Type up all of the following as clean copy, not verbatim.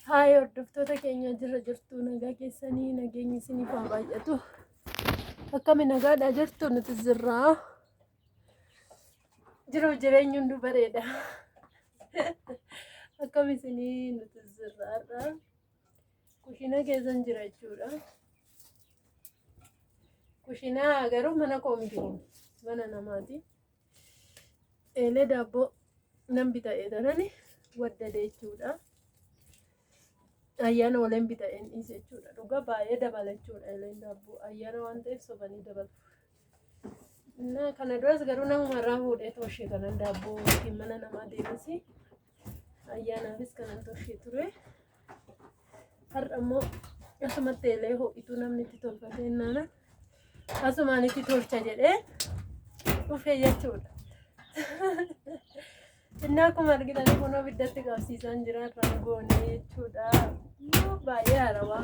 Hai hordoftoota keenya jirra jirtu nagaa keessanii nageenyi isiniif haa baay'atu. Akkami nagaadhaa jirtu nuti jirraa. Jiruuf jireenyi hunduu bareeda. Akkami isinii nuti jirraarra. Kushina keessan jira jechuudha. Kushinaa garuu mana koo miti kun mana namaati. Eelee daabboo nan bita'ee darani waddade jechuudha. Ayyaana waliin bita'een dhiise jechuudha. Dhugaa baay'ee dabala jechuudha eeleen daabboo. Ayyaana waan ta'eef sobanii dabalu. Kana duras garuu namumarraa fuudhee tooshee kanan daabboo ittiin mana namaa deemasi. Ayyaanaafis kanan tooshee ture. Har'a immoo asumatti eelee ho'ituu namni itti tolfatee innaanan asumaan itti tolcha jedhee dhufee jechuudha. Inni akkuma argitanii kun ibiddatti qabsiisan jira irraan goonee jechuudha. Baay'ee haarawaa.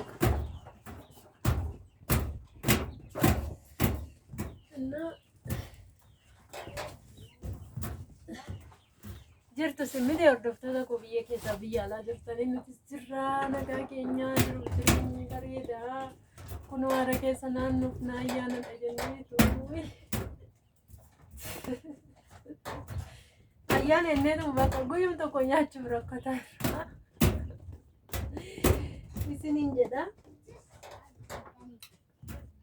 Jirtu simmiti hordoftoota koo biyya keessaa biyya alaa jirtanii nuti jirraa nagaa keenyaa jiru jireenyi bareedaa. Kun waara keessa naannuuf na ayyaanadha jenneetu. Ayyaana inneetu bakka guyyuun tokko nyaachuuf rakkataa irraa. Isiniin jedha.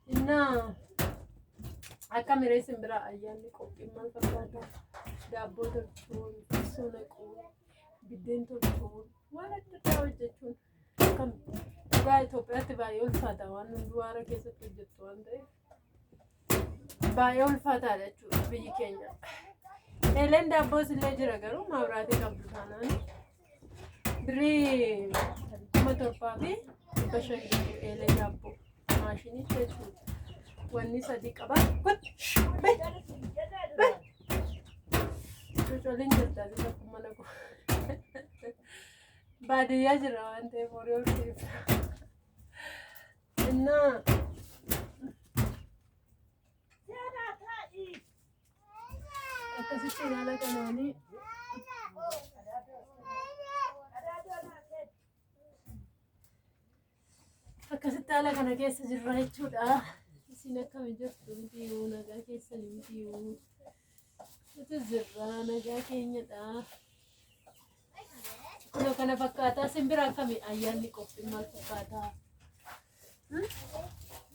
Innaa akka mireessin biraa ayyaanni qophiin maal fakkaata? Daabboo tolchuun, farsoo naquun, biddeen tolchuun, waan adda addaa hojjechuun akkam dhugaa Itoophiyaatti baay'ee ulfaata waan hunduu waara keessatti hojjettu waan ta'eef baay'ee ulfaataadha jechuudha biyyi keenya. Eeleen daabboos illee jira garuu maabiraatii qabdu taanaan birii 7,500 eelee daabboo maashinii jechuudha. Wanni sadii qaban Cocooliin jirtaa jira kun mana koo. Baadiyyaa jira waan ta'eef horii ol keessa. Innaa akkasitti ilaala kanaanii akkasitti haala kana keessa jirra jechuudha. Isin akkami jirtu mitiyyuu nagaa keessanii mitiyyuu nuti jirraa nagaa keenyadha. Kunoo kana fakkaataa simbira akkami ayyaanni qophiin maal fakkaataa?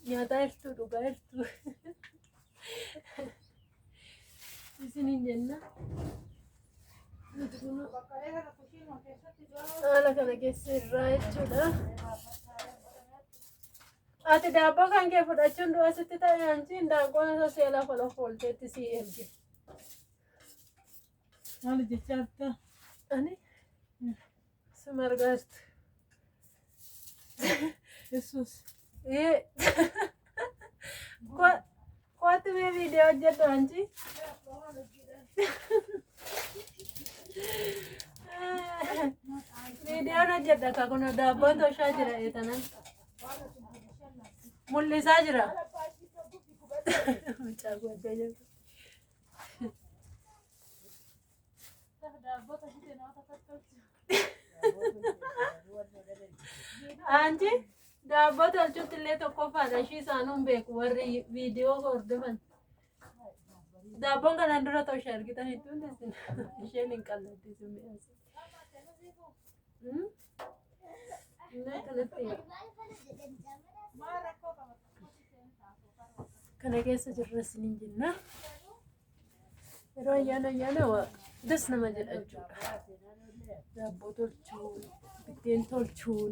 Nyaataa jirtu dhugaa jirtu. Isiniin jenna. Nuti kun haala kana keessa irraa jechuudha. Ati daabboo kan kee fudhachuun du'a sitti ta'e anchi daakkoon isa seela fola foolteetti si erge. Maal jechaarta? Ani si margaartu. Yesus. Kooti mee viidiyoo hojjedhu anchi. Viidiyoon hojjedha akka kun daabboo toshaa jira eetanan. Mul'isaa jira. Mucaa guddaa jirtu. Anchi daabboo tolchuutti illee tokkoffaadha ishii isaanuun beeku warri viidiyoo hordofan. Daabboon kanaan dura tosha argitan hedduun isheen hin qalladdi simmi'aas. Kana keessa jirra isiniin jenna. Yeroo ayyaana das nama jedha jechuudha. Daabboo tolchuun, biddeen tolchuun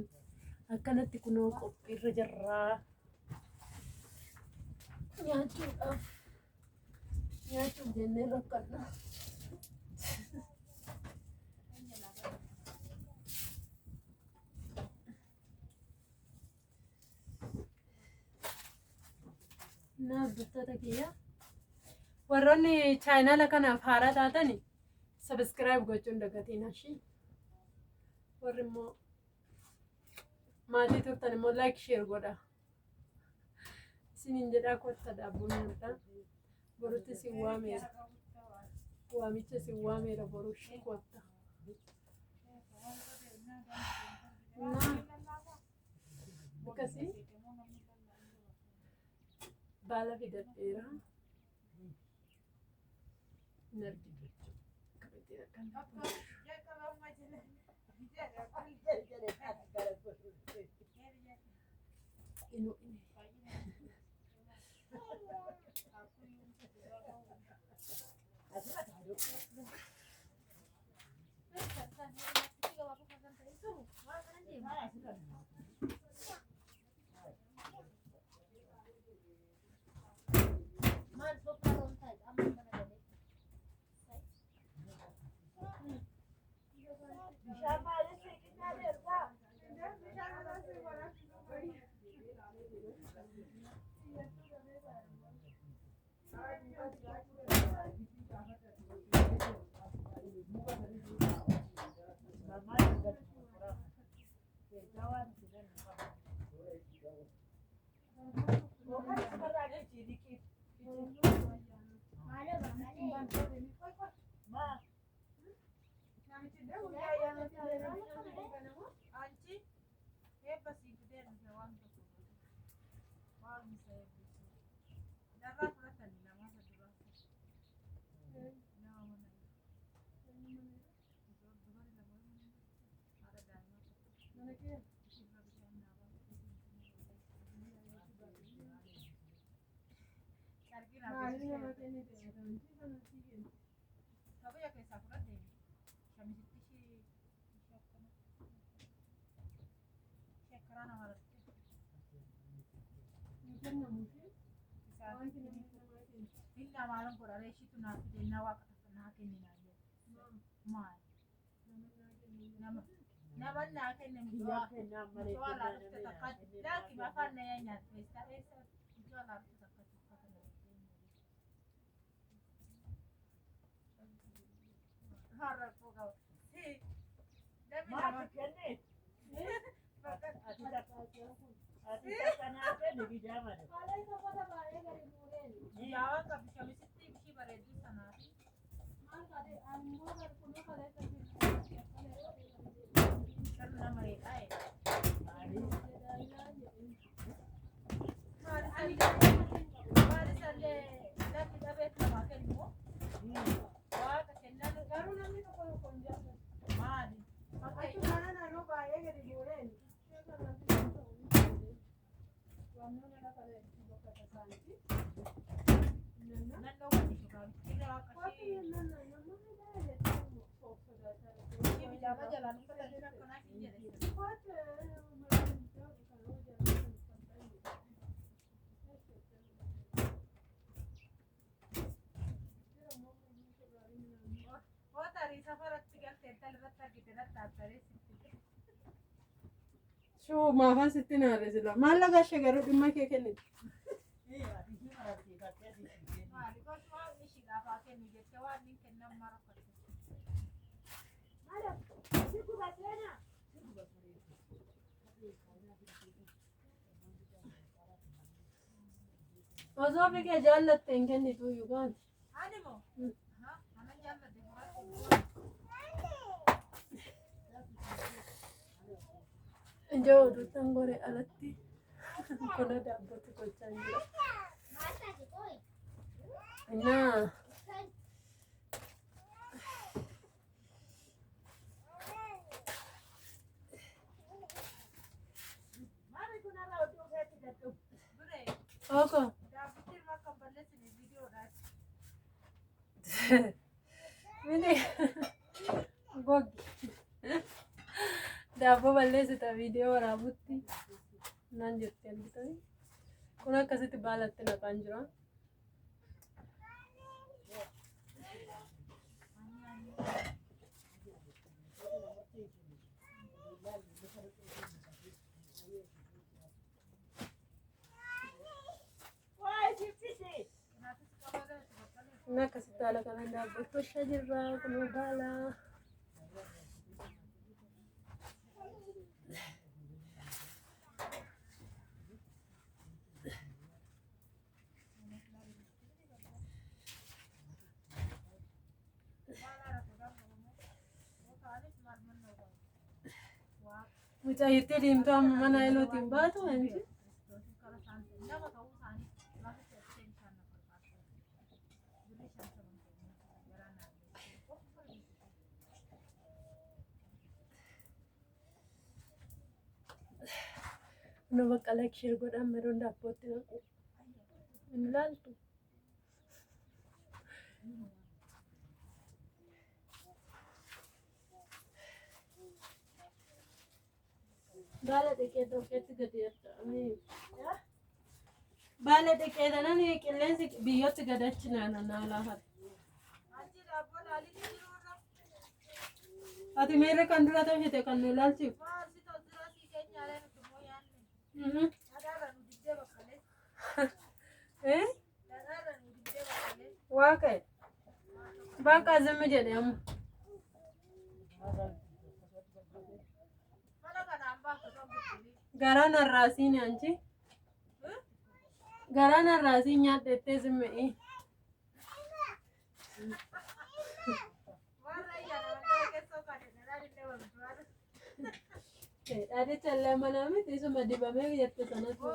akkanatti kunoo qophiirra jirraa. Nyaachuuf jennee rakkadha. Hordoftoota kiyya warroonni chaayinaala kanaaf haaraa taatani sabiskiraayib gochuun dagatiin ashii. Warri immoo maatii turtan immoo laayik sheer godha. Isiniin jedhaa kotta daabboo nyaadhaa. Borutti si waameera. Waamicha si waameera borushii kotta. akkasii baala fidadheera. Nardi qabatee akkan inuu shuu maafaan sitti naarre sila maal lagashe garuu dhimma kee kennite. Osoo bikee jaallatte hin kennitu iyyuu gaati. Ijoo oduutan goree alatti kuna daabbatu gochaa jira. Naa Oko. Mini gogi. Daabbo balleessita viidiyoo waraabutti naan jirti argitanii. Kun akkasitti baalatti naqaan jira. Nah kasih tahu kalau anda berpuasa jirah penuh bala. Mucaayitti diimtuu amma mana ilootiin baatu wanti. No bakka lakshee godhan meroon daabbootti naqu. Hin ilaaltu. Baala dhiqee tokkotti gadi jedha. Baala dhiqee tanan qilleensi biyyootti gadachi naannoo laafate. Ati meerre kan dura tafite kan nu ilaalchiif. Waa ka'e. Bakka zimmi jedhe amma. Garaan harraasiin anchi. Garaan harraasiin nyaadhettee zimmi'i. Dhaadhicha illee mana miti isuma dibamee jette sanatti.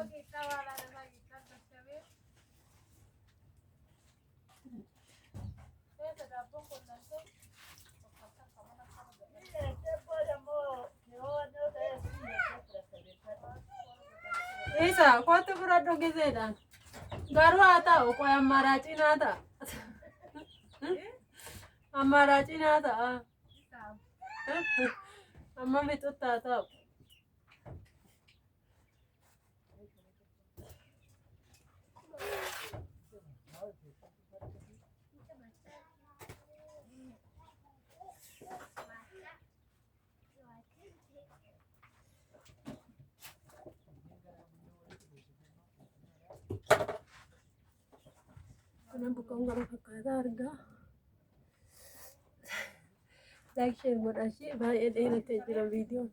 Isa kottu fudhadhu gizeedhaan. Garuu haa ta'u qoy ammaaraaciin haa ta'a. Ammaaraaciin haa ta'a. Amma bitutti haa ta'u. Kana bukan gara fakkaataa argaa. Like share godhaa baay'ee dheeratee jira viidiyoon.